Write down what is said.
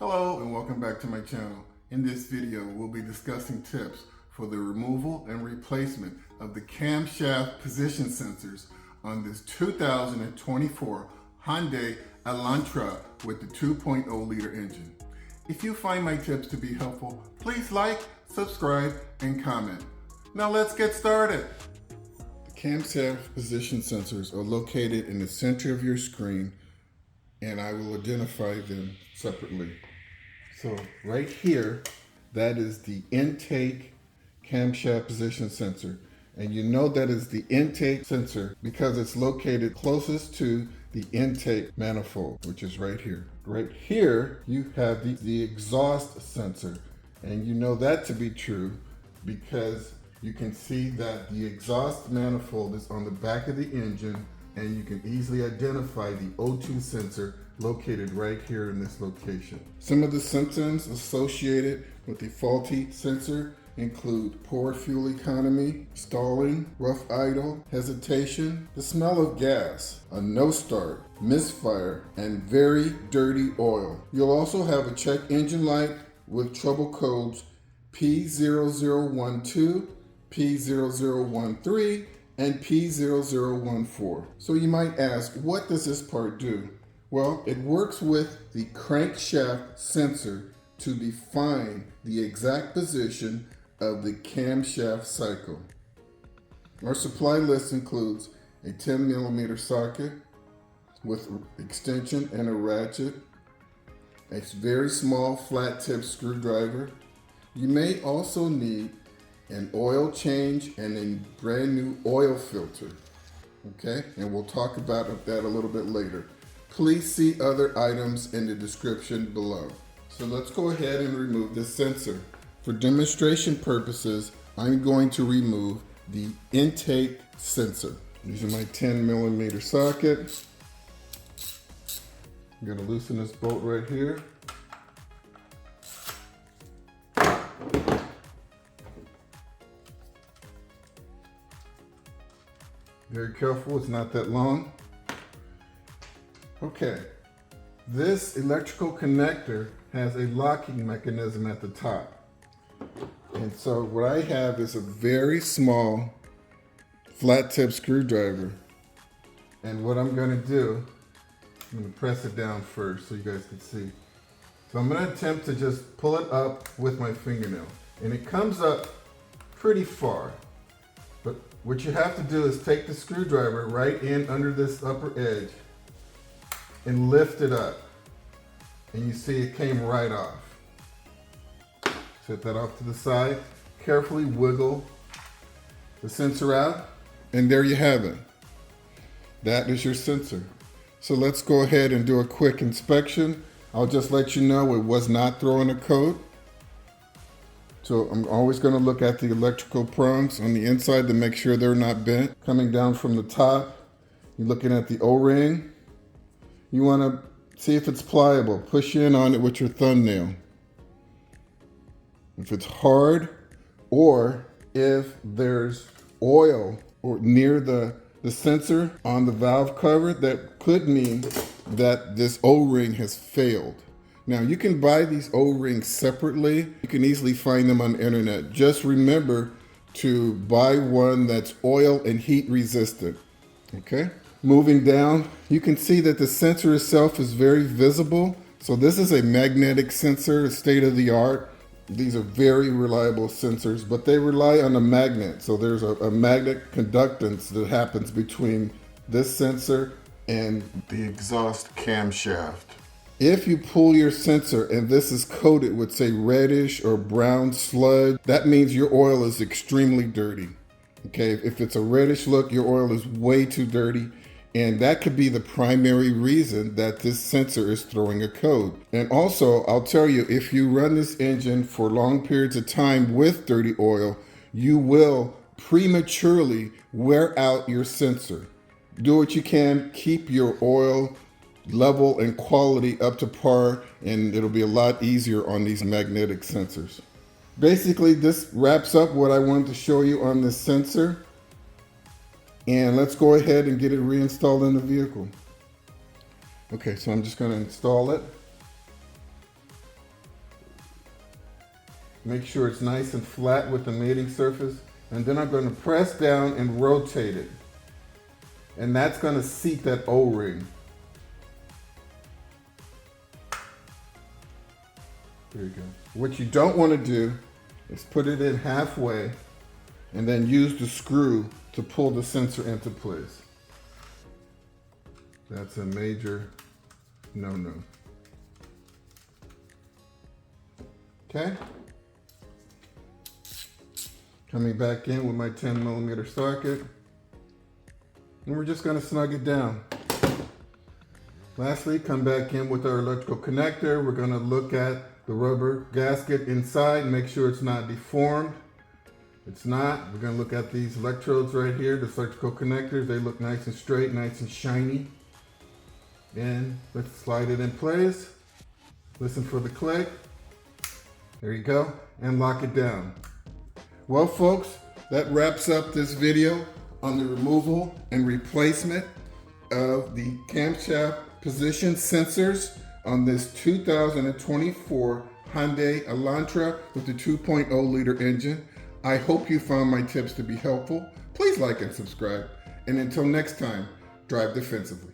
Hello and welcome back to my channel. In this video, we'll be discussing tips for the removal and replacement of the camshaft position sensors on this 2024 Hyundai Elantra with the 2.0 liter engine. If you find my tips to be helpful, please like, subscribe, and comment. Now let's get started. The camshaft position sensors are located in the center of your screen, and I will identify them separately. So right here, that is the intake camshaft position sensor. And you know that is the intake sensor because it's located closest to the intake manifold, which is right here. Right here, you have the exhaust sensor. And you know that to be true because you can see that the exhaust manifold is on the back of the engine, and you can easily identify the O2 sensor located right here in this location. Some of the symptoms associated with the faulty sensor include poor fuel economy, stalling, rough idle, hesitation, the smell of gas, a no start, misfire, and very dirty oil. You'll also have a check engine light with trouble codes P0012, P0013, and P0014. So you might ask, what does this part do? Well, it works with the crankshaft sensor to define the exact position of the camshaft cycle. Our supply list includes a 10mm socket with extension and a ratchet, a very small flat tip screwdriver. You may also need an oil change and a brand new oil filter. Okay, and we'll talk about that a little bit later. Please see other items in the description below. So let's go ahead and remove this sensor. For demonstration purposes, I'm going to remove the intake sensor. Using my 10mm socket. I'm going to loosen this bolt right here. Very careful, it's not that long. Okay, this electrical connector has a locking mechanism at the top. And so what I have is a very small flat tip screwdriver. And what I'm gonna do, I'm gonna press it down first so you guys can see. So I'm gonna attempt to just pull it up with my fingernail. And it comes up pretty far. But what you have to do is take the screwdriver right in under this upper edge and lift it up. And you see it came right off. Set that off to the side. Carefully wiggle the sensor out. And there you have it. That is your sensor. So let's go ahead and do a quick inspection. I'll just let you know it was not throwing a code. So I'm always going to look at the electrical prongs on the inside to make sure they're not bent. Coming down from the top, you're looking at the O-ring. You want to see if it's pliable. Push in on it with your thumbnail. If it's hard, or if there's oil or near the sensor on the valve cover, that could mean that this O-ring has failed. Now you can buy these O-rings separately. You can easily find them on the internet. Just remember to buy one that's oil and heat resistant, okay? Moving down, you can see that the sensor itself is very visible. So this is a magnetic sensor, state of the art. These are very reliable sensors, but they rely on a magnet. So there's a magnet conductance that happens between this sensor and the exhaust camshaft. If you pull your sensor and this is coated with, say, reddish or brown sludge, that means your oil is extremely dirty. Okay, if it's a reddish look, your oil is way too dirty. And that could be the primary reason that this sensor is throwing a code. And also, I'll tell you, if you run this engine for long periods of time with dirty oil, you will prematurely wear out your sensor. Do what you can, keep your oil level and quality up to par, and it'll be a lot easier on these magnetic sensors. Basically, this wraps up what I wanted to show you on this sensor. And let's go ahead and get it reinstalled in the vehicle. Okay, so I'm just going to install it. Make sure it's nice and flat with the mating surface. And then I'm going to press down and rotate it. And that's going to seat that O-ring. There you go. What you don't want to do is put it in halfway and then use the screw to pull the sensor into place. That's a major no-no. Okay? Coming back in with my 10mm socket. And we're just going to snug it down. Lastly, come back in with our electrical connector. We're going to look at the rubber gasket inside, make sure it's not deformed. It's not. We're going to look at these electrodes right here, the electrical connectors. They look nice and straight, nice and shiny. And let's slide it in place. Listen for the click. There you go. And lock it down. Well, folks, that wraps up this video on the removal and replacement of the camshaft position sensors on this 2024 Hyundai Elantra with the 2.0 liter engine. I hope you found my tips to be helpful. Please like and subscribe. And until next time, drive defensively.